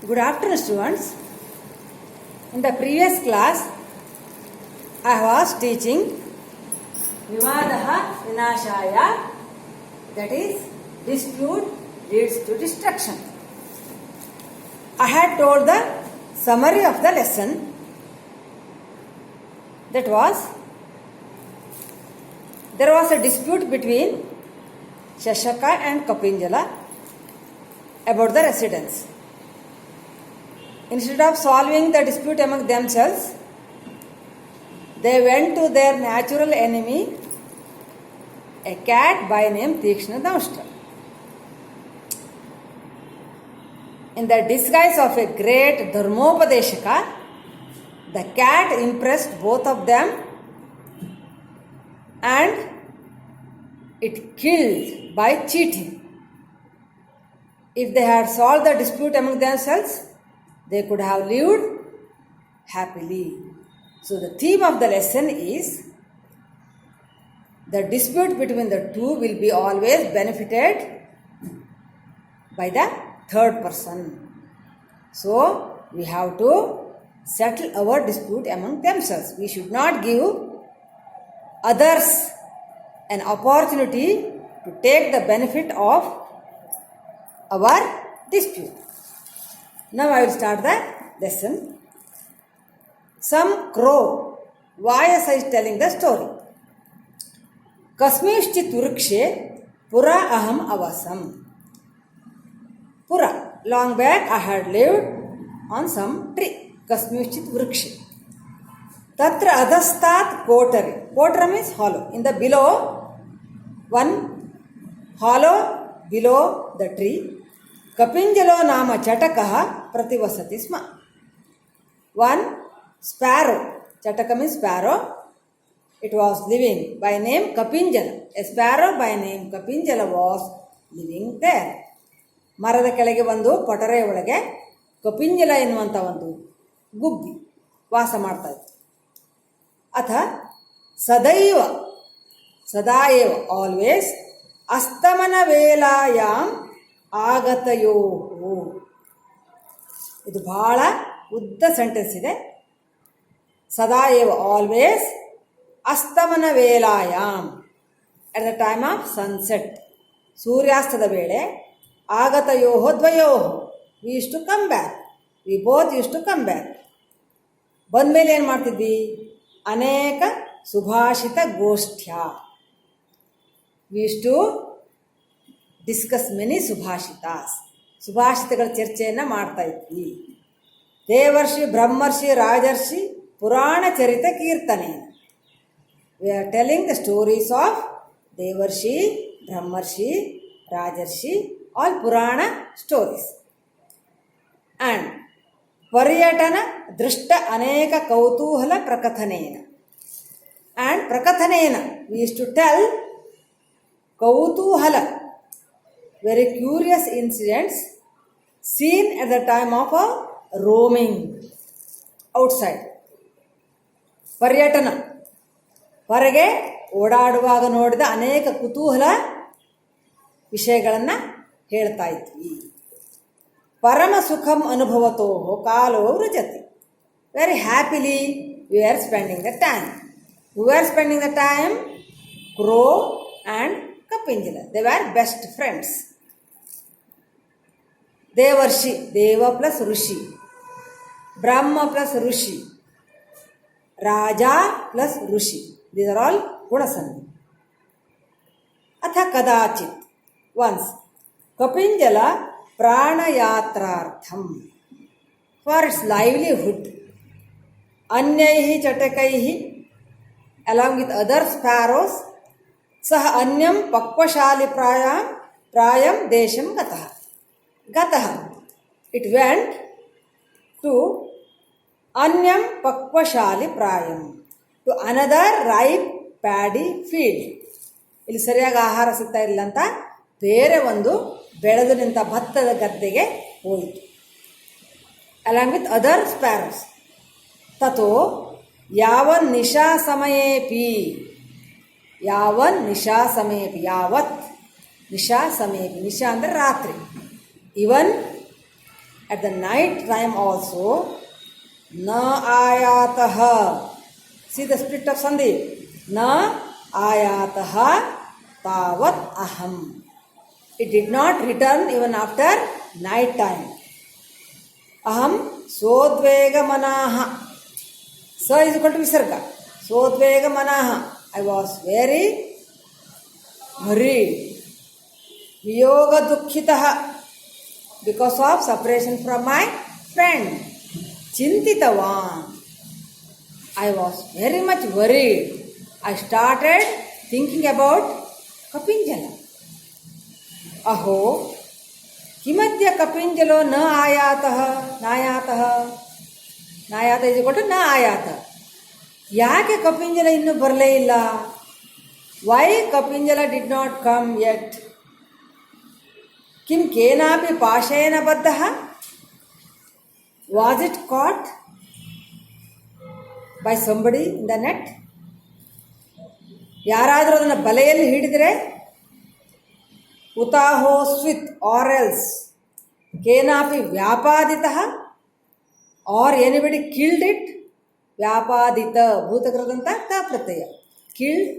Good afternoon, students. In the previous class, I was teaching Vivadaha Vinashaya, that is, dispute leads to destruction. I had told the summary of the lesson, that was, there was a dispute between Shashaka and Kapinjala about the residence. Instead of solving the dispute among themselves, they went to their natural enemy, a cat by name Tikshna Damshta. In the disguise of a great Dharmopadeshaka, the cat impressed both of them and it killed by cheating. If they had solved the dispute among themselves, they could have lived happily. So the theme of the lesson is the dispute between the two will be always benefited by the third person. So we have to settle our dispute among themselves. We should not give others an opportunity to take the benefit of our dispute. Now I will start the lesson. Some crow, Vyasa is telling the story. Kasmishchit vrikshe pura aham avasam. Pura, long back I had lived on some tree. Kasmishchit vrikshe. Tatra adhastat kotare. Kotara means hollow. In the below, one hollow below the tree. Kapinjalo nama chatakaha prativasati sma. One sparrow, chataka means sparrow, it was living by name Kapinjala. A sparrow by name Kapinjala was living there. ಮರದ ಕೆಳಗೆ ಒಂದು ಪೊಟರೆ ಒಳಗೆ ಕಪಿಂಜಲ ಎನ್ನುವಂಥ ಒಂದು ಗುಬ್ಬಿ ವಾಸ ಮಾಡ್ತಾ ಇತ್ತು. ಅಥ ಸದಾಯೇವ ಆಲ್ವೇಸ್ ಅಸ್ತಮನ ವೇಲಾಯಾಮ್ ಆಗತಯೋ. ಇದು ಬಹಳ ಉದ್ದ ಸೆಂಟೆನ್ಸ್ ಇದೆ. ಸದಾಯೇವ ಆಲ್ವೇಸ್ ಅಸ್ತಮನ ವೇಲಾಯಾಮ್ at the time of sunset, ಸೂರ್ಯಾಸ್ತದ ವೇಳೆ, ಆಗತಯೋ ದ್ವಯೋ we used to come back, we both used to come back. ಬಂದಮೇಲೆ ಏನು ಮಾಡ್ತಿದ್ವಿ? ಅನೇಕ ಸುಭಾಷಿತ ಗೋಷ್ಠ್ಯ, we used to discuss many ಸುಭಾಷಿತಾಸ್, ಸುಭಾಷಿತಗಳ ಚರ್ಚೆಯನ್ನು ಮಾಡ್ತಾ ಇದ್ವಿ. ದೇವರ್ಷಿ ಬ್ರಹ್ಮರ್ಷಿ ರಾಜರ್ಷಿ ಪುರಾಣ ಚರಿತ ಕೀರ್ತನೆ. We are telling the stories of devarshi, Brahmarshi, rajarshi, all purana stories. And ಪರ್ಯಟನ ದೃಷ್ಟ ಅನೇಕ ಕೌತೂಹಲ ಪ್ರಕಥನೇನ. And ಪ್ರಕಥನೇನ V used to tell ಕೌತೂಹಲ, very curious incidents seen at the time of a roaming outside. ಪರ್ಯಟನ, ಹೊರಗೆ ಓಡಾಡುವಾಗ ನೋಡಿದ ಅನೇಕ ಕುತೂಹಲ ವಿಷಯಗಳನ್ನು ಹೇಳ್ತಾ ಇದ್ವಿ. ಪರಮ ಸುಖಂ ಅನುಭವತೋ ಕಾಲೋ ವೃಜತಿ. Very happily we are spending the time. Who are spending the time? Crow and Kapinjala. They were best friends. Devarshi, Deva plus Rishi. Brahma plus Rishi. Raja plus Rishi. These are all Gunasandhi. Atha kadachit. Once, Kapinjala pranayatrartham. For its livelihood. Anyaihi chatakaihi. Along with other sparrows. सह अन्यम पक्वशाली prime Desam गतः. It went to अन्यम पक्वशाली प्रायम, to another ripe paddy field. ಇಲ್ಲಿ ಸರಿಯಾಗಿ ಆಹಾರ ಸಿಗ್ತಾ ಇಲ್ಲ ಅಂತ ಬೇರೆ ಒಂದು ಬೆಳೆದು ನಿಂತ ಭತ್ತದ ಗದ್ದೆಗೆ ಹೋಯಿತು. along with other sparrows. ತಥೋ ಯಾವನ್ ನಿಶಾ ಸಮಯೇಪಿ. ಯಾವನ್ ನಿಶಾ ಸಮಯೇಪಿ, ಯಾವತ್ ನಿಶಾ ಸಮಯೇಪಿ, ನಿಶಾ ಅಂದರೆ ರಾತ್ರಿ. ಇವನ್ at the night time also, na ayataha. See the split of sandhi. Na ayataha tavat aham. It did not return even after night time. Aham sodvega manaha. Sa is equal to visarga. Sodvega manaha. I was very worried. Viyoga dukkhitaha. Because of separation from my friend. Chintitavan. I was very much worried. I started thinking about Kapinjala. Aho, kimadya Kapinjalo na ayataha, nayataha. Nayata is equal to na ayata. Yake Kapinjala innu barle illa? Why Kapinjala did not come yet? Kim kenapi pashayana baddaha? Was it caught by somebody in the net? ಯಾರಾದರೂ ಅದನ್ನು ಬಲೆಯಲ್ಲಿ ಹಿಡಿದರೆ ಉತಾಹೋ ಸ್ವಿತ್ or else ಕೇನಾಪಿ ವ್ಯಾಪಾದಿತಃ or anybody killed it ವ್ಯಾಪಾದಿತ ಭೂತಕೃತಂತ ಕ ಪ್ರತ್ಯಯ ಕಿಲ್ಡ್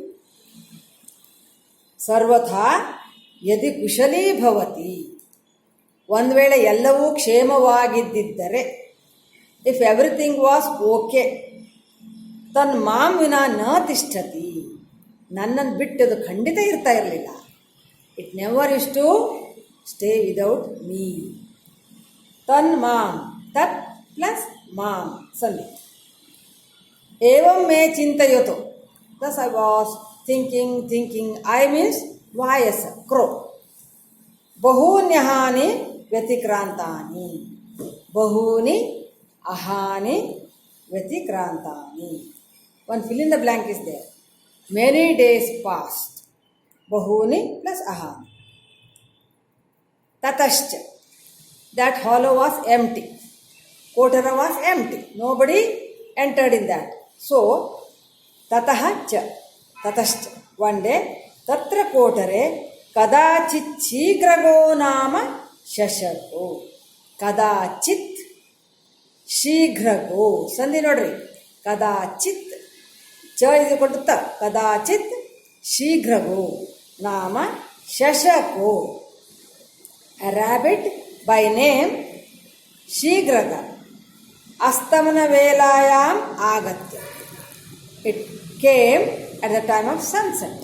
ಸರ್ವಥಾ ಯದಿ ಕುಶಲೀ ಭವತಿ ಒಂದು ವೇಳೆ ಎಲ್ಲವೂ ಕ್ಷೇಮವಾಗಿದ್ದಿದ್ದರೆ ಇಫ್ ಎವ್ರಿಥಿಂಗ್ ವಾಸ್ ಓಕೆ ತನ್ ಮಾಂ ವಿನಾ ನ ತಿಷ್ಠತಿ ನನ್ನನ್ನು ಬಿಟ್ಟು ಅದು ಖಂಡಿತ ಇರ್ತಾ ಇರಲಿಲ್ಲ. It never is to stay without me. ತನ್ ಮಾಂ ತತ್ ಪ್ಲಸ್ ಮಾಂ ಸಂಧಿ. ಏವಂ ಮೇ ಚಿಂತಯತು. Thus I was thinking. I means ವಾಯಸ ಕ್ರೋ. ಬಹೂನ್ಯಹಾನಿ ವ್ಯತಿಕ್ರಾಂತಾನಿ. ಬಹೂನಿ ಅಹಾನಿ ವ್ಯತಿಕ್ರಾಂತಾನಿ. One fill in the blank is there. Many days passed. Bahuni plus ahani. Tatascha. That hollow was empty. Kotara was empty. Nobody entered in that. So, tatahacha. Tatascha. One day, tatra kotare kadachit shigrago nama shashako. Kadachit shigrago. Sandhi nodri. Kadachit. च is equal to ta. Kadachit shigrago nama shashako. A rabbit by name Shigraga astamana velayam agatya. It came at the time of sunset.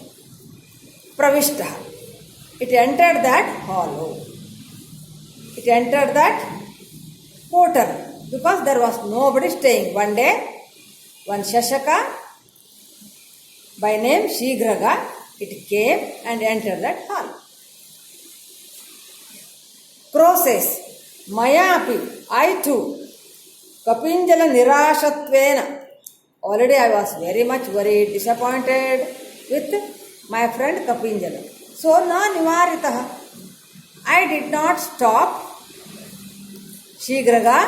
Pravishta. It entered that hollow. It entered that quarter because there was nobody staying. One day, one Shashaka by name Shigraga, it came and entered that hall. Crow says, Mayapi, I too, Kapinjala Nirashatvena. Already I was very much worried, disappointed with my friend Kapinjala. So, na nivaritaha. I did not stop Shigraga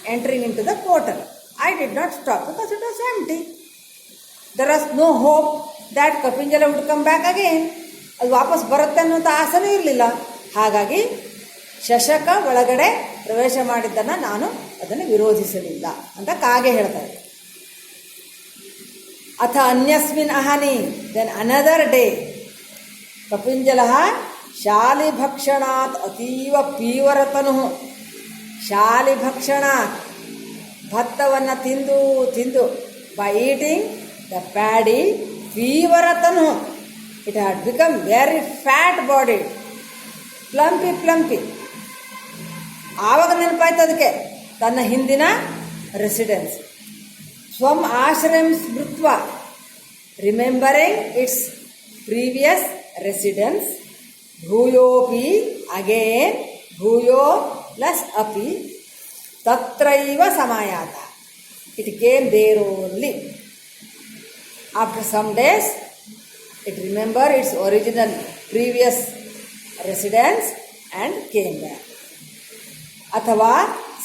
entering into the portal. I did not stop because it was empty. There was no hope that Kapinjala would come back again. ಅದು ವಾಪಸ್ ಬರುತ್ತೆ ಅನ್ನೋಂಥ ಆಸೆನೂ ಇರಲಿಲ್ಲ. ಹಾಗಾಗಿ ಶಶಕ ಒಳಗಡೆ ಪ್ರವೇಶ ಮಾಡಿದ್ದನ್ನು ನಾನು ಅದನ್ನು ವಿರೋಧಿಸಲಿಲ್ಲ ಅಂತ ಕಾಗೆ ಹೇಳ್ತಾರೆ. ಅಥ ಅನ್ಯಸ್ಮಿನ್ ಅಹನಿ. ದೆನ್ ಅನದರ್ ಡೇ ಕಪಿಂಜಲ ಶಾಲಿಭಕ್ಷಣಾತ್ ಅತೀವ ಪೀವರತನು. ಶಾಲಿಭಕ್ಷಣಾತ್ ಭತ್ತವನ್ನು ತಿಂದು by eating the paddy feveratanu. It had become very fat bodied, plumpy. ಆವಾಗ ನೆನಪಾಯ್ತು ಅದಕ್ಕೆ ತನ್ನ ಹಿಂದಿನ ರೆಸಿಡೆನ್ಸ್. ಸ್ವಂ ಆಶ್ರಯಂ ಸ್ಮೃತ್ವ, ರಿಮೆಂಬರಿಂಗ್ ಇಟ್ಸ್ ಪ್ರೀವಿಯಸ್ ರೆಸಿಡೆನ್ಸ್. ಭೂಯೋಪಿ ಅಗೇನ್, ಭೂಯೋ ಪ್ಲಸ್ ಅಪಿ, ತತ್ರೈವ ಸಮಾಯಾತ. It came there only. After some days, it remembered its original previous residence and came back. Athava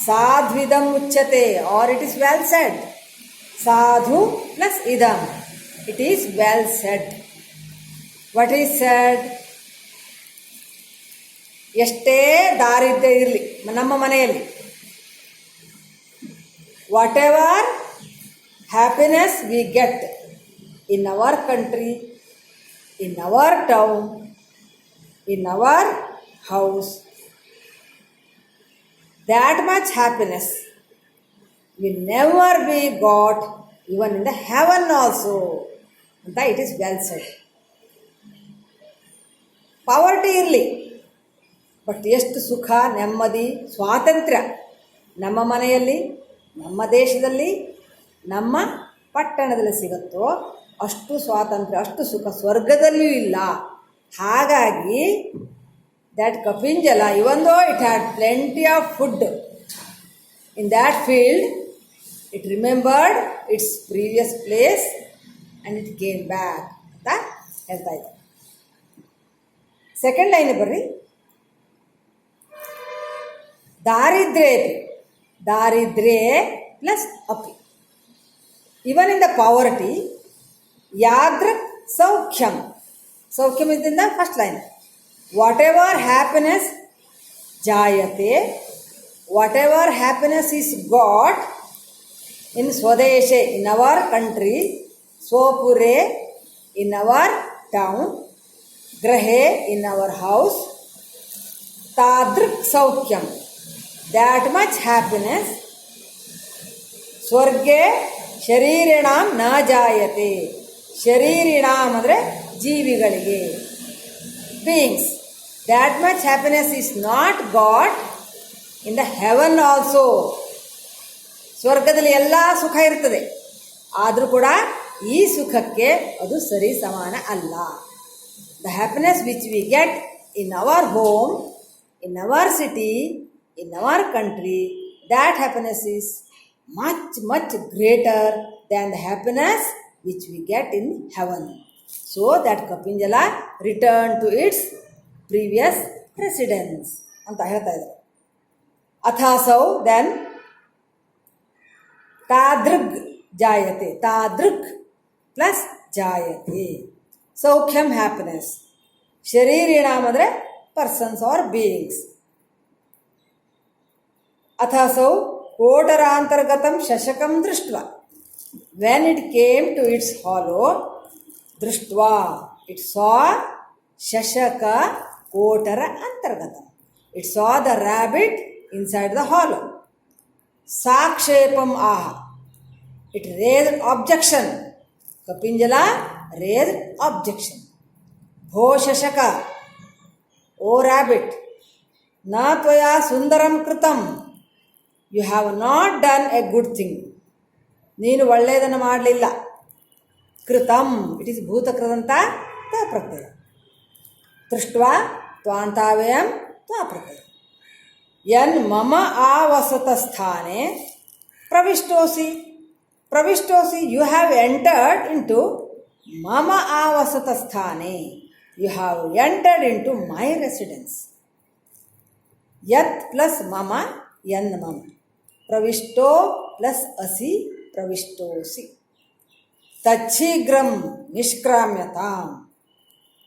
sadhvidam uchyate, or it is well said. Sadhu plus idam. It is well said. What is said? ಎಷ್ಟೇ ದಾರಿದ್ರ್ಯ ಇರಲಿ ನಮ್ಮ ಮನೆಯಲ್ಲಿ, whatever happiness we get in our country, in our town, in our house, that much happiness will never be got even in the heaven also. ಅಂತ it is well shed. Poverty ಇರಲಿ, but ಎಷ್ಟು ಸುಖ, ನೆಮ್ಮದಿ, ಸ್ವಾತಂತ್ರ್ಯ ನಮ್ಮ ಮನೆಯಲ್ಲಿ, ನಮ್ಮ ದೇಶದಲ್ಲಿ, ನಮ್ಮ ಪಟ್ಟಣದಲ್ಲಿ ಸಿಗುತ್ತೋ ಅಷ್ಟು ಸ್ವಾತಂತ್ರ್ಯ, ಅಷ್ಟು ಸುಖ ಸ್ವರ್ಗದಲ್ಲಿಯೂ ಇಲ್ಲ. ಹಾಗಾಗಿ that Kapinjala, even though it had plenty of food in that field, it remembered its previous place and it came back ಅಂತ ಹೇಳ್ತಾ ಇದೆ. ಸೆಕೆಂಡ್ ಲೈನ್ ಬರ್ರಿ. ದಾರಿದ್ರ್ಯೇ ಪ್ಲಸ್ ಅಪಿ, ಇವನ್ ಇನ್ ದ ಪಾವರ್ಟಿ ಯಾದೃಕ್ ಸೌಖ್ಯಂ. ಸೌಖ್ಯಂ is in the first line. Whatever happiness jayate, whatever happiness is got in Swadeshe, in our country, Swapure, in our town, Grahe, in our house, Tadrik Saukhyam, that much happiness, Swarge Sharirinam na jayate. Sharirinam andre jeevigalige, beings. That much happiness is not got in the heaven also. ಸ್ವರ್ಗದಲ್ಲಿ ಎಲ್ಲ ಸುಖ ಇರ್ತದೆ, ಆದರೂ ಕೂಡ ಈ ಸುಖಕ್ಕೆ ಅದು ಸರಿ ಸಮಾನ ಅಲ್ಲ. The happiness which we get in our home, in our city, in our country, that happiness is much much greater than the happiness which we get in heaven. So that Kapinjala returned to its previous residence ಅಂತ ಹೇಳ್ತಾ ಇದ್ದಾರೆ. ಅಥಾಸೌ then ತಾದೃಗ್ ಜಾಯತೆ, ತಾದೃಗ್ plus ಜಾಯತೆ, ಸೌಖ್ಯಂ happiness. ಶರೀರಿಣಾಮ್ ಅಂದರೆ persons are beings. ಅಥಾಸೌ ಕೋಟರಾಂತರ್ಗತಂ ಶಶಕಂ ದೃಷ್ಟ, when it came to its hollow ದೃಷ್ಟ್ವಾ, ಇಟ್ ಸಾ ಶಶಕ ಕೋಟರ ಅಂತರ್ಗತ, it saw the rabbit inside the hollow. ಸಾಕ್ಷೇಪಂ ಆಹ, it raised objection. Kapinjala raised objection. ಭೋ ಶಶಕ, ಓ ರ್ಯಾಬಿಟ್, ನ ತ್ವಯಾ ಸುಂದರಂ ಕೃತಂ, you have not done a good thing, ನೀನು ಒಳ್ಳೆಯದನ್ನು ಮಾಡಲಿಲ್ಲ. ಕೃತಂ, ಇಟ್ ಈಸ್ ಭೂತಕೃದಂತ ತ ಪ್ರತ್ಯಯ. ದೃಷ್ಟ್ವಾ ತ್ವಾಂತಾವ್ಯಯಂ ತ್ವಾ ಪ್ರತ್ಯಯ. ಯನ್ ಮಮ ಆವಸತ ಸ್ಥಾನೆ ಪ್ರವಿಷ್ಟೋಸಿ, ಪ್ರವಿಷ್ಟೋಸಿ, ಯು ಹ್ಯಾವ್ ಎಂಟರ್ಡ್ ಇಂಟು ಮಮ ಆವಸತ ಸ್ಥಾನೆ, you have entered into my residence. ಯತ್ ಪ್ಲಸ್ ಮಮ, ಯನ್ ಮಮ, ಪ್ರವಿಷ್ಟೋ ಪ್ಲಸ್ ಅಸಿ, ಪ್ರವಿಷ್ಟೋಸಿ. ತಚ್ಛೀಘ್ರಂ ನಿಷ್ಕ್ರಾಮ್ಯತಾಂ,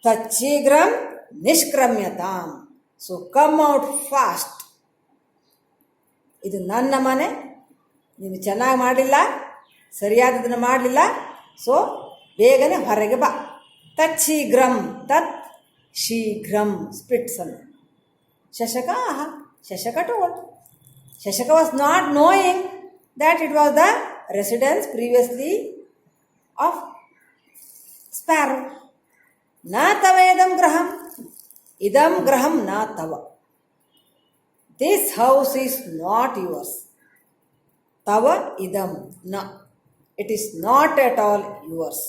ತಚ್ಛೀಘ್ರಂ ನಿಷ್ಕ್ರಮ್ಯತಾಂ, ಸೊ ಕಮ್ ಔಟ್ ಫಾಸ್ಟ್. ಇದು ನನ್ನ ಮನೆ, ನೀನು ಚೆನ್ನಾಗಿ ಮಾಡಲಿಲ್ಲ, ಸರಿಯಾದದನ್ನು ಮಾಡಲಿಲ್ಲ, ಸೊ ಬೇಗನೆ ಹೊರಗೆ ಬಾ. ತಚ್ಛೀಘ್ರಂ, ತತ್ ಶೀಘ್ರಂ, ಸ್ಪಿಟ್ಸ್ ಅನ್ನು. ಶಶಕ ಆಹ, ಶಶಕ ಟೋಲ್ಡ್. ಶಶಕ was not knowing that it was the residence previously of sparrow. Na tavedam graham, idam graham na tava. This house is not yours. Tava idam na, it is not at all yours.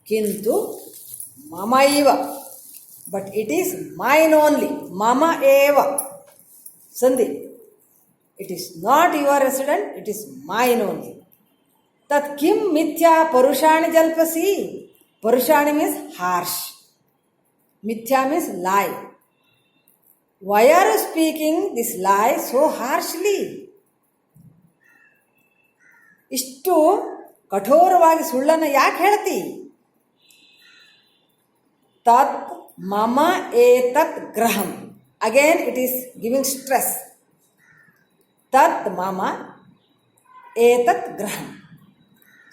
Kintu mama eva, but it is mine only. Mama eva, sandhi. It is not your residence, it is mine only. Tat kim mithya parushani jalpasi. Parushani means harsh. Mithya means lie. Why are you speaking this lie so harshly? ಇಷ್ಟು ಕಠೋರವಾಗಿ ಸುಳ್ಳನ್ನು ಯಾಕೆ ಹೇಳ್ತಿ? ತತ್ ಮಮ ಏತತ್ Graham. Again it is giving stress. ತತ್ ಮಮ एतत् गृहं.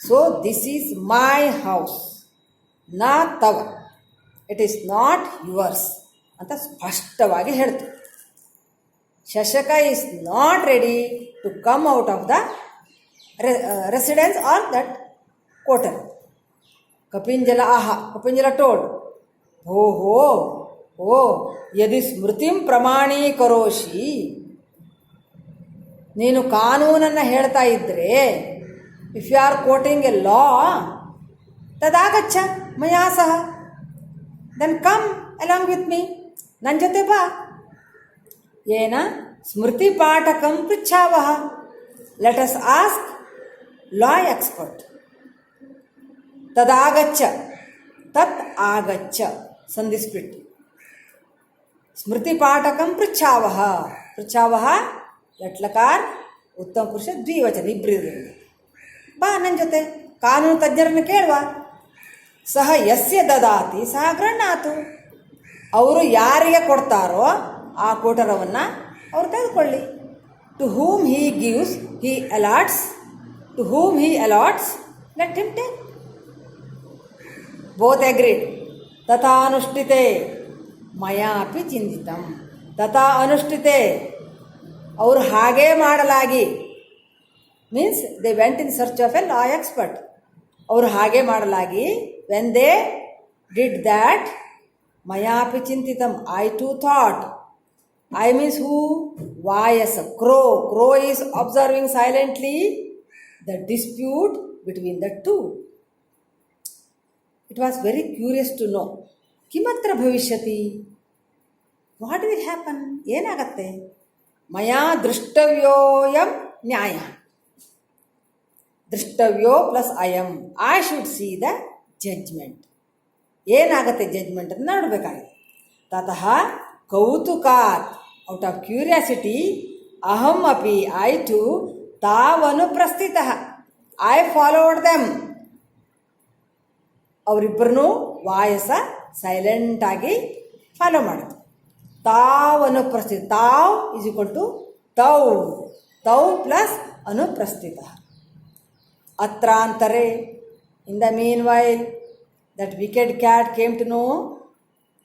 So this is my house, na tava. It is not yours ಅಂತ ಸ್ಪಷ್ಟವಾಗಿ ಹೇಳ್ತು. ಶಶಕ is not ready to come out of the residence or that quarter. Kapinjala told, ಯದಿ ಸ್ಮೃತಿಂ ಪ್ರಮಾಣೀಕರೋಷಿ, ನೀನು ಕಾನೂನನ್ನು ಹೇಳ್ತಾ ಇದ್ದರೆ, if you are quoting a law, ತದಾಗಚ್ಚ ಮಯಾ ಸಹ, then come along with me, ನನ್ನ ಜೊತೆ ಬಾ. ಏನ ಸ್ಮೃತಿ ಪಾಠಕಂ ಪೃಚ್ಛಾವಹ, let us ask law expert. ತದಾಗಚ್ಚ, ತತ್ ಆಗಚ್ಚ ಸಂಧಿ ಸ್ಪ್ಲಿಟ್. ಸ್ಮೃತಿ ಪಾಠಕಂ ಪೃಚ್ಛಾವಹ, ಲಟ್ಲಕಾರ ಉತ್ತಮ ಪುರುಷ ದ್ವಿವಚನ, ಇಬ್ಬರು ಬಾ ನನ್ನ ಜೊತೆ, ಕಾನೂನು ತಜ್ಞರನ್ನು ಕೇಳುವ. ಸಹ ಯಸ್ಯ ದದಾತಿ ಸಹ ಗೃಹ್ಣಾತು, ಅವರು ಯಾರಿಗೆ ಕೊಡ್ತಾರೋ ಆ ಕೋಟರವನ್ನು ಅವ್ರು ತೆಗೆದುಕೊಳ್ಳಿ. To whom he gives he allots, to whom he allots let him take. Both agreed. ತಥಾ ಅನುಷ್ಠಿತೆ ಮಯಾಪಿ ಚಿಂತಿತಂ. ತಥಾ ಅನುಷ್ಠಿತೆ, ಅವರು ಹಾಗೇ ಮಾಡಲಾಗಿ, means they went in search of a law expert. ಅವರು ಹಾಗೆ ಮಾಡಲಾಗಿ, ವೆನ್ ದೇ ಡಿಡ್ ದ್ಯಾಟ್, ಮಯಾಪಿ ಚಿಂತಿತಂ, I too thought. I means who? ವಾಯಸ, crow. Crow is observing silently the dispute between the two. It was very curious to know, ಕಿಮತ್ರ ಭವಿಷ್ಯತಿ, what will happen, ಏನಾಗತ್ತೆ. ಮಯಾ ದೃಷ್ಟವ್ಯೋಯಂ ನ್ಯಾಯ, ದೃಷ್ಟವ್ಯೋ ಪ್ಲಸ್ ಅಯಂ, I should see the judgement. ಏನಾಗತ್ತೆ judgement ಅಂತ ನೋಡಬೇಕಾಗಿದೆ. ತತಃ ಕೌತುಕಾತ್, ಔಟ್ ಆಫ್ ಕ್ಯೂರಿಯಾಸಿಟಿ, ಅಹಂ ಅಪಿ, ಐ ಟು ತಾವನು ಪ್ರಸ್ಥಿತಃ, ಐ ಫಾಲೋಡ್ ದೆಮ್. ಅವರಿಬ್ಬರನ್ನೂ ವಾಯಸ ಸೈಲೆಂಟಾಗಿ ಫಾಲೋ ಮಾಡೋದು. ತಾವ್ ಅನುಪ್ರಸ್ಥಿತ, ತಾವ್ ಈಸ್ ಈಕ್ವಲ್ ಟು ತೌ, ತೌ ಪ್ಲಸ್ ಅನುಪ್ರಸ್ಥಿತ. ಅತ್ರಾಂತರೆ, in the meanwhile that wicked cat came to know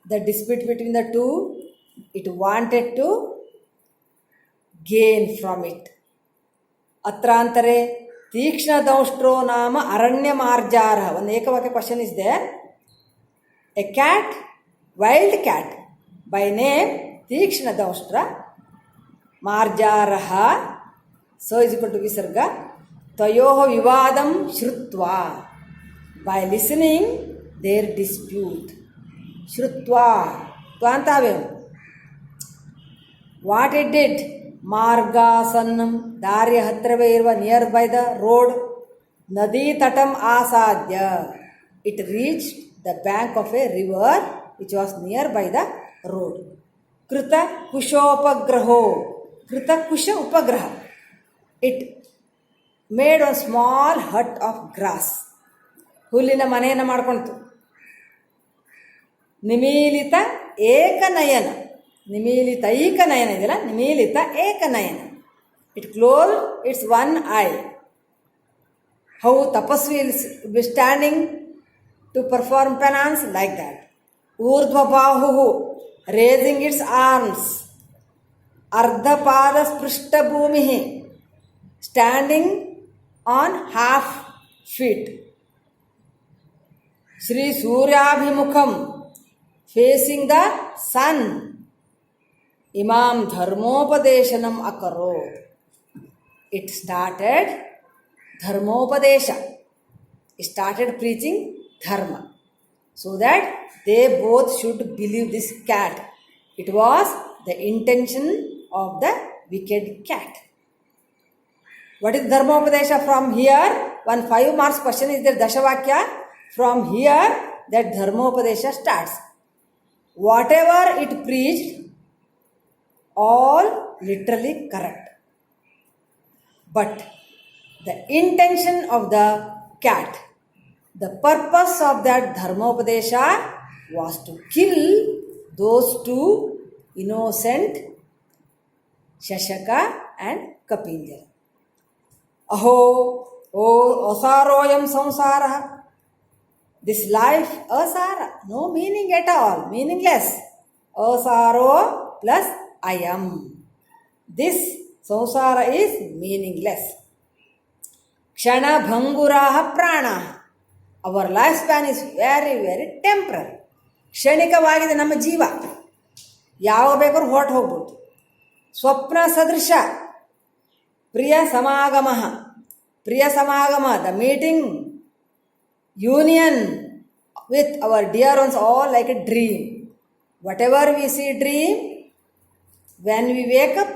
the dispute between the two. It wanted to gain from it. ಅತ್ರಾಂತರೆ ತೀಕ್ಷ್ಣ ದೌಷ್ಟ್ರೋ ನಾಮ ಅರಣ್ಯ ಮಾರ್ಜಾರ. ಒಂದು ಏಕವಾಕ್ಯ question is there. A cat, wild cat by name ತೀಕ್ಷ್ಣ ದೌಷ್ಟ್ರ, ಮಾರ್ಜಾರ, ಸೊ ಇಸ್ ಈಕ್ವಲ್ ಟು ವಿಸರ್ಗ. ತಯೋ ವಿವಾದಂ ಶ್ರುತ್ವಾ, ಬೈ ಲಿಸನಿಂಗ್ ದೇರ್ ಡಿಸ್ಪ್ಯೂಟ್. ಶ್ರುತ್ವಾ ತ್ವಾಂತಾವೆ, ವಾಟ್ ಇಟ್ ಡಿಡ್, ಮಾರ್ಗಾಸನ್ನಂ, ದಾರಿಯ ಹತ್ತಿರವೇ ಇರುವ, ನಿಯರ್ ಬೈ ದ ರೋಡ್, ನದಿ ತಟಂ ಆಸಾದ್ಯ, it reach the bank of a river which was near by the road. ಕೃತ ಕುಶೋಪಗ್ರಹೋ, ಕೃತ ಕುಶ ಉಪಗ್ರಹ, it made one small hut of grass, ಹುಲ್ಲಿನ ಮನೆಯನ್ನು ಮಾಡ್ಕೊಳ್ತು. ನಿಮೀಲಿತ ಏಕನಯನ, ನಿಮೀಲಿತ ಐಕನಯನ ಇದೆಯಲ್ಲ, ನಿಮೀಲಿತ ಏಕನಯನ, it close its one eye. How ತಪಸ್ವಿ will standing to perform penance, like that. ಊರ್ಧ್ವಬಾಹು, ರೇಸಿಂಗ್ ಇಟ್ಸ್ ಆರ್ಮ್ಸ್. ಅರ್ಧಪಾದ ಸ್ಪೃಷ್ಟ ಭೂಮಿ, ಸ್ಟ್ಯಾಂಡಿಂಗ್ ಆನ್ ಹಾಫ್ ಫೀಟ್. ಶ್ರೀ ಸೂರ್ಯಾಭಿಮುಖಂ, ಫೇಸಿಂಗ್ ದ ಸನ್. ಇಮಾಂ ಧರ್ಮೋಪದೇಶನಂ ಅಕರೋತ್, ಇಟ್ ಸ್ಟಾರ್ಟೆಡ್ ಧರ್ಮೋಪದೇಶ, it started preaching dharma, so that they both should believe this cat. It was the intention of the wicked cat. What is dharmopadesha? From here, one 5 marks question is there, Dashavakya. From here, that dharmopadesha starts. Whatever it preached, all literally correct. But the intention of the cat, the purpose of that dharmopadesha was to kill those two innocent Shashaka and Kapinjala. अहो ओ असारोयं संसारः. This life asara, no meaning at all, meaningless. Asaro plus ayam. This samsara is meaningless. Kshana bhanguraha pranaha. Our lifespan is very, very temporary. ಕ್ಷಣಿಕವಾಗಿದೆ ನಮ್ಮ ಜೀವ. ಯಾವ ಬೇಕಾದ್ರೂ ಹೊರಟು ಹೋಗ್ಬೋದು. ಸ್ವಪ್ನ ಸದೃಶ. ಪ್ರಿಯ ಸಮಾಗಮ. ಪ್ರಿಯ ಸಮಾಗಮ, the meeting, union with our dear ones, all like a dream. Whatever we see dream, when we wake up,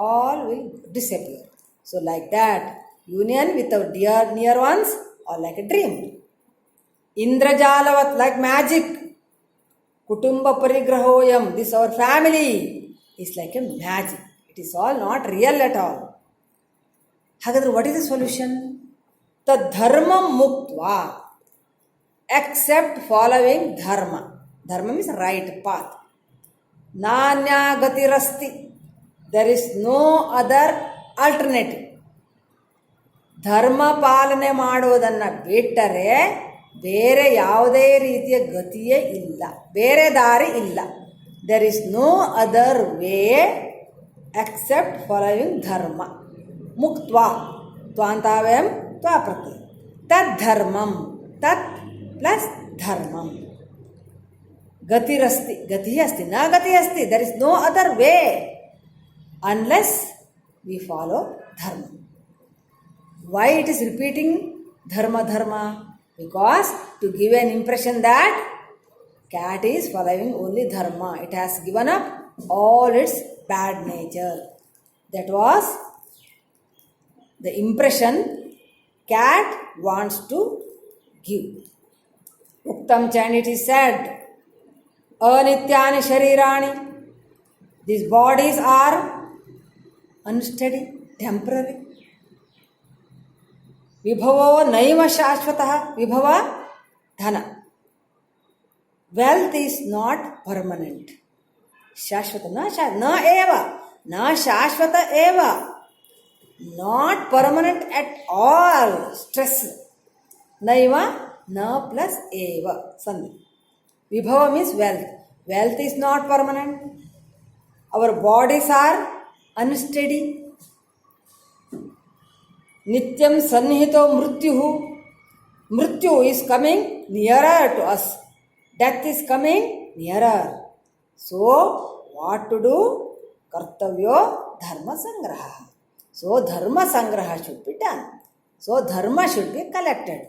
all will disappear. So like that, union with our dear near ones, all like a dream. Indrajalavat, like magic. Kutumba parigrahoyam, this our family is like a magic. It is all not real at all. Hagadre, what is the solution? Tadharmam muktva. Except following dharma. Dharma means right path. Nanya gatirasti. There is no other alternative. ಧರ್ಮ ಪಾಲನೆ ಮಾಡುವುದನ್ನು ಬಿಟ್ಟರೆ ಬೇರೆ ಯಾವುದೇ ರೀತಿಯ ಗತಿಯೇ ಇಲ್ಲ, ಬೇರೆ ದಾರಿ ಇಲ್ಲ. There is no other way except following dharma. ಮುಕ್ತ್ವಾ, ತ್ವಾಂತಾವ್ಯಂ ತ್ವಾ ಪ್ರತ್ಯಯ. ತದ್ಧರ್ಮಂ, ತತ್ ಪ್ಲಸ್ ಧರ್ಮಂ. ಗತಿರಸ್ತಿ, ಗತಿ ಅಸ್ತಿ, ನ ಗತಿ ಅಸ್ತಿ. There is no other way unless we follow dharma. Why it is repeating dharma dharma? Because to give an impression that cat is following only dharma. It has given up all its bad nature. That was the impression cat wants to give. Uktam Chand, it is said, Anityani sharirani. These bodies are unsteady, temporary. ವಿಭವೋ ನೈವ ಶಾಶ್ವತಃ. ವಿಭವ ಧನ. Wealth is not permanent. ಶಾಶ್ವತ ನ ಏವ, ನ ಶಾಶ್ವತ ಏವ, not permanent at all. Stress. ನೈವ, ನ ಪ್ಲಸ್ ಏವ ಸಂಧಿ. ವಿಭವ means wealth. Wealth is not permanent. Our bodies are unsteady. ನಿತ್ಯಂ ಸನ್ನಿಹಿತೋ ಮೃತ್ಯು. ಮೃತ್ಯು is coming nearer to us. Death is coming nearer. So what to do? ಕರ್ತವ್ಯೋ ಧರ್ಮ ಸಂಗ್ರಹ. ಸೊ ಧರ್ಮ ಸಂಗ್ರಹ should be done. So dharma should B collected.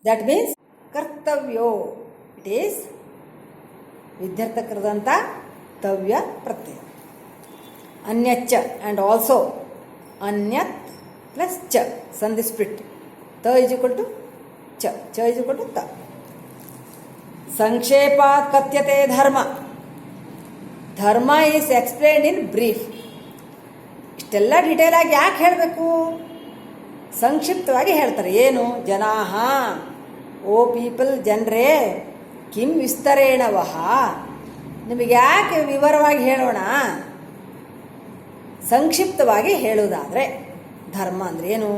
That means ಕರ್ತವ್ಯೋ. ಇಟ್ ಈಸ್ ವಿದ್ಯಾರ್ಥಕರದಂಥ ತವ್ಯ ಪ್ರತ್ಯಯ. ಅನ್ಯಚ್ಚ ಆ್ಯಂಡ್ ಆಲ್ಸೋ. ಅನ್ಯತ್ ಪ್ಲಸ್ ಚ ಸಂಧಿ ಸ್ಪ್ಲಿಟ್. ತ ಇಸ್ ಈಕ್ವಲ್ ಟು ಚ, ಚ ಇಸ್ ಈಕ್ವಲ್ ಟು ತ. ಸಂಕ್ಷೇಪಾತ್ ಕಥ್ಯತೆ ಧರ್ಮ. ಧರ್ಮ ಈಸ್ ಎಕ್ಸ್ಪ್ಲೇನ್ಡ್ ಇನ್ ಬ್ರೀಫ್. ಇಷ್ಟೆಲ್ಲ ಡೀಟೇಲ್ ಆಗಿ ಯಾಕೆ ಹೇಳಬೇಕು? ಸಂಕ್ಷಿಪ್ತವಾಗಿ ಹೇಳ್ತಾರೆ. ಏನು? ಜನಾಹ, ಓ ಪೀಪಲ್, ಜನರೇ, ಕಿಂ ವಿಸ್ತರೇಣವಹ. ನಿಮಗೆ ಯಾಕೆ ವಿವರವಾಗಿ ಹೇಳೋಣ? ಸಂಕ್ಷಿಪ್ತವಾಗಿ ಹೇಳುವುದಾದರೆ ಧರ್ಮ ಅಂದರೆ ಏನು?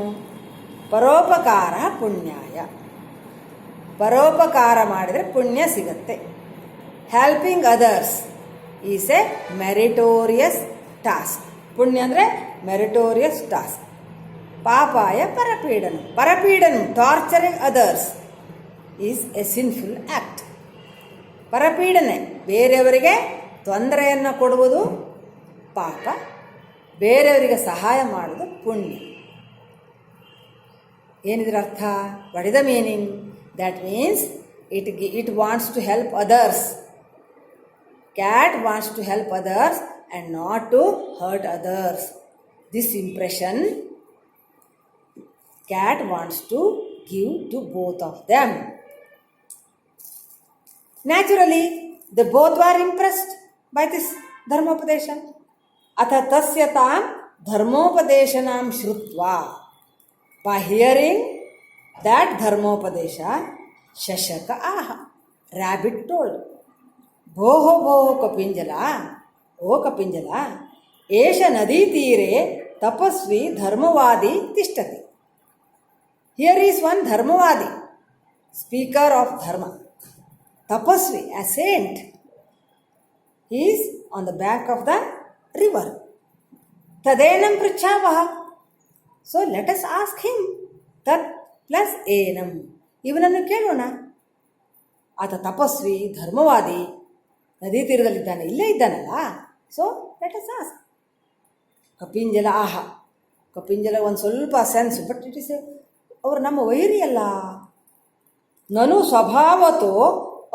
ಪರೋಪಕಾರ ಪುಣ್ಯಾಯ. ಪರೋಪಕಾರ ಮಾಡಿದರೆ ಪುಣ್ಯ ಸಿಗತ್ತೆ. Helping others is a meritorious task. ಪುಣ್ಯ ಅಂದರೆ ಮೆರಿಟೋರಿಯಸ್ ಟಾಸ್ಕ್. ಪಾಪಾಯ ಪರಪೀಡನ. ಪರಪೀಡನ, torturing others, is a sinful act. ಪರಪೀಡನೆ, ಬೇರೆಯವರಿಗೆ ತೊಂದರೆಯನ್ನು ಕೊಡುವುದು ಪಾಪ. ಬೇರೆಯವರಿಗೆ ಸಹಾಯ ಮಾಡೋದು ಪುಣ್ಯ. ಏನಿದ್ರ ಅರ್ಥ? What is the meaning? That means it wants to help others. Cat wants to help others and not to hurt others. This impression cat wants to give to both of them. Naturally they both are impressed by this ಧರ್ಮೋಪದೇಶ. ಅಥ ತಸ್ಯ ತಾಂ ಧರ್ಮೋಪದೇಶನಾಂ ಶ್ರುತ್ವಾ. By hearing that ಧರ್ಮೋಪದೇಶ ಶಶಕ ಆಹ. Rabbit told, ಭೋಹೋ ಭೋಹೋ ಕಪಿಂಜಲ, ಓ ಕಪಿಂಜಲ, ಏಷ ನದಿ ತೀರೆ tapasvi dharmavadi tishtati. Here is one dharmavadi, speaker of dharma. Tapasvi, a saint. He is on the bank of the river. Tadenam pritchavaha. So let us ask him. Tat plus enam. ಇವನನ್ನು ಕೇಳೋಣ. ಆತ ತಪಸ್ವಿ, ಧರ್ಮವಾದಿ, ನದಿ ತೀರದಲ್ಲಿದ್ದಾನೆ, ಇಲ್ಲೇ ಇದ್ದಾನಲ್ಲ. So let us ask. Kapinjala ಆಹಾ, ಕಪಿಂಜಲ ಒಂದು ಸ್ವಲ್ಪ sense, but it is ಅವರು ನಮ್ಮ ವೈರಿಯಲ್ಲ. ನನು ಸ್ವಭಾವತೋ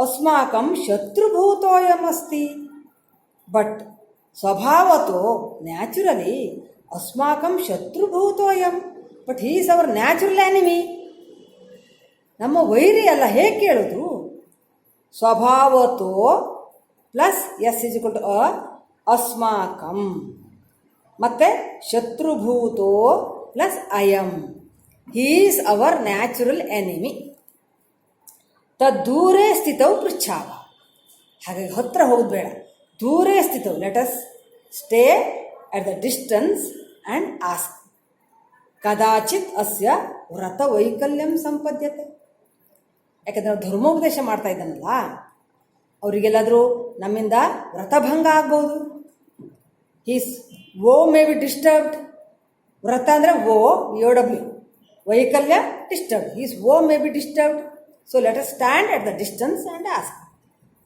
ಅಸ್ಮಾಕಂ ಶತ್ರುಭೂತೋಯಮಸ್ತಿ. ಬಟ್ ಸ್ವಭಾವತೋ ನ್ಯಾಚುರಲಿ ಅಸ್ಮಾಕಂ ಶತ್ರುಭೂತೋಯಂ, but he is our natural enemy. ನಮ್ಮ ವೈರಿ ಅಲ್ಲ. ಹೇಗೆ ಕೇಳೋದು? ಸ್ವಭಾವತೋ plus S is equal to ಅಸ್ಮಾಕಂ, ಮತ್ತು ಶತ್ರುಭೂತೋ ಪ್ಲಸ್ ಅಯಂ. He is our natural enemy. ತದ್ದೂರೇ ಸ್ಥಿತವು ಪೃಚ್ಛಾವ. ಹಾಗಾಗಿ ಹತ್ತಿರ ಹೋಗೋದು ಬೇಡ, ದೂರೇ ಸ್ಥಿತವು. Let us stay at the distance and ask. ಕದಾಚಿತ್ ಅಸ್ಯ ವ್ರತ ವೈಕಲ್ಯಂ ಸಂಪದ್ಯತೆ. ಯಾಕಂದರೆ ನಾವು ಧರ್ಮೋಪದೇಶ ಮಾಡ್ತಾ ಇದ್ದಾನಲ್ಲ, ಅವರಿಗೆಲ್ಲಾದರೂ ನಮ್ಮಿಂದ ವ್ರತಭಂಗ ಆಗ್ಬೋದು. His vow may be disturbed. ವ್ರತ ಅಂದರೆ OW, ವೈಕಲ್ಯ disturbed. His vow may be disturbed. So let us stand at the distance and ask.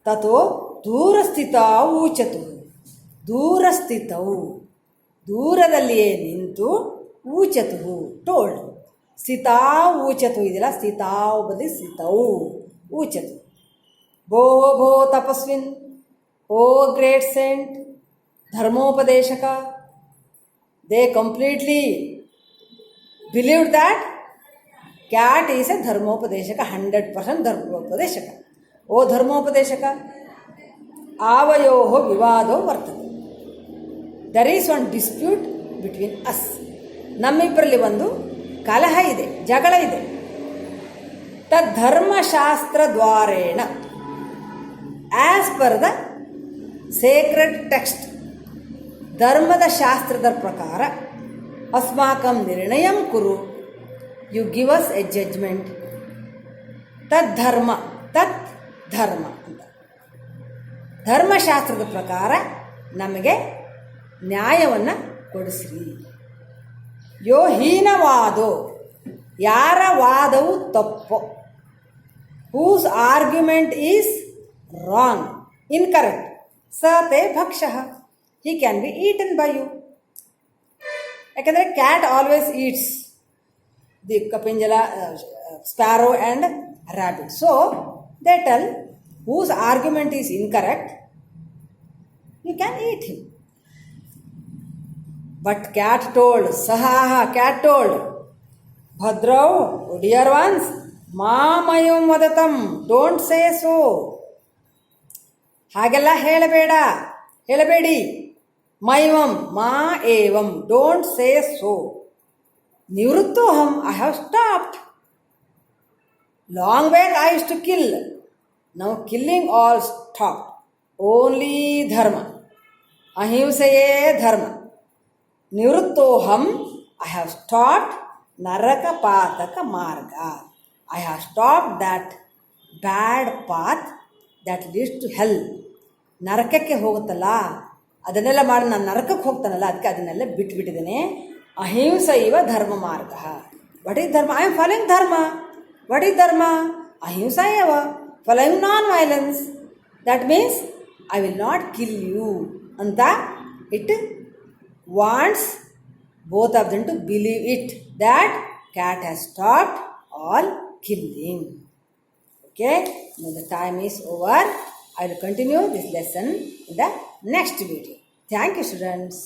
ತಥೋ ದೂರಸ್ಥಿತ ಊಚತು. ದೂರಸ್ಥಿತವು, ದೂರದಲ್ಲಿಯೇ ನಿಂತು, ಊಚತು ಟೋಲ್ಡ್. ಸ್ಥಿತಾ ಊಚತು ಇದೆಲ್ಲ, ಸ್ಥಿತಾವು ಬದಲಿ ಸ್ಥಿತವು ಊಚತು. ಭೋ ಭೋ ತಪಸ್ವಿನ್, ಓ ಗ್ರೇಟ್ ಸೆಂಟ್, ಧರ್ಮೋಪದೇಶಕ. They completely believed that cat is a ಧರ್ಮೋಪದೇಶಕ, 100% ಧರ್ಮೋಪದೇಶಕ. ಓ ಧರ್ಮೋಪದೇಶಕ, ಆವಯೋ ವಿವಾದೋ ವರ್ತದೆ. There is one dispute between us. ನಮ್ಮಿಬ್ಬರಲ್ಲಿ ಒಂದು ಕಲಹ ಇದೆ, ಜಗಳ ಇದೆ. ತದ್ಧರ್ಮಶಾಸ್ತ್ರ ದ್ವಾರೇಣ, as per the sacred text, ಧರ್ಮದ ಶಾಸ್ತ್ರದ ಪ್ರಕಾರ, ಅಸ್ಮಾಕಂ ನಿರ್ಣಯಂ ಕುರು, you give us a judgement. ತದ್ಧರ್ಮ, ತತ್ ಧರ್ಮ ಅಂತ, ಧರ್ಮಶಾಸ್ತ್ರದ ಪ್ರಕಾರ ನಮಗೆ ನ್ಯಾಯವನ್ನು ಕೊಡಿಸ್ರಿ. ಯೋ ಹೀನವಾದೋ, ಯಾರ ವಾದವು ತಪ್ಪು, whose argument is wrong, incorrect, ಸ ತೇ ಭಕ್ಷಃ, he can be eaten by you. ಯಾಕಂದರೆ cat always eats the Kapinjala, sparrow and rabbit. So they tell whose argument is incorrect, you can eat him. But cat told, Sahaha, cat told, Bhadrav, oh dear ones, Mamayum Vadatam, don't say so. ಹಾಗೆಲ್ಲ ಹೇಳಬೇಡಿ. ಮೈವಂ ಮಾ ಏವಂ, don't say so. ನಿವೃತ್ತೋಹಂ, I have stopped. Long back I use to kill. Now killing all stop. Only dharma, ಅಹಿಂಸೆಯೇ ಧರ್ಮ. ನಿವೃತ್ತೋಹಂ, I have stopped ನರಕ ಪಾತಕ ಮಾರ್ಗ. I have stopped that bad path that leads to hell. ನರಕಕ್ಕೆ ಹೋಗುತ್ತಲ್ಲ, ಅದನ್ನೆಲ್ಲ ಮಾಡಿ ನಾನು ನರಕಕ್ಕೆ ಹೋಗ್ತಾನಲ್ಲ, ಅದಕ್ಕೆ ಅದನ್ನೆಲ್ಲ ಬಿಟ್ಟುಬಿಟ್ಟಿದ್ದೇನೆ. ಅಹಿಂಸ ಇವ ಧರ್ಮ ಮಾರ್ಗ. What is dharma? I am following dharma. What is dharma? ಅಹಿಂಸ ಏವ, following non violence. That means I will not kill you ಅಂತ ಇಟ್ wants both of them to believe it, that cat has stopped all killing. Okay, now the time is over. I will continue this lesson in the next video. Thank you, students.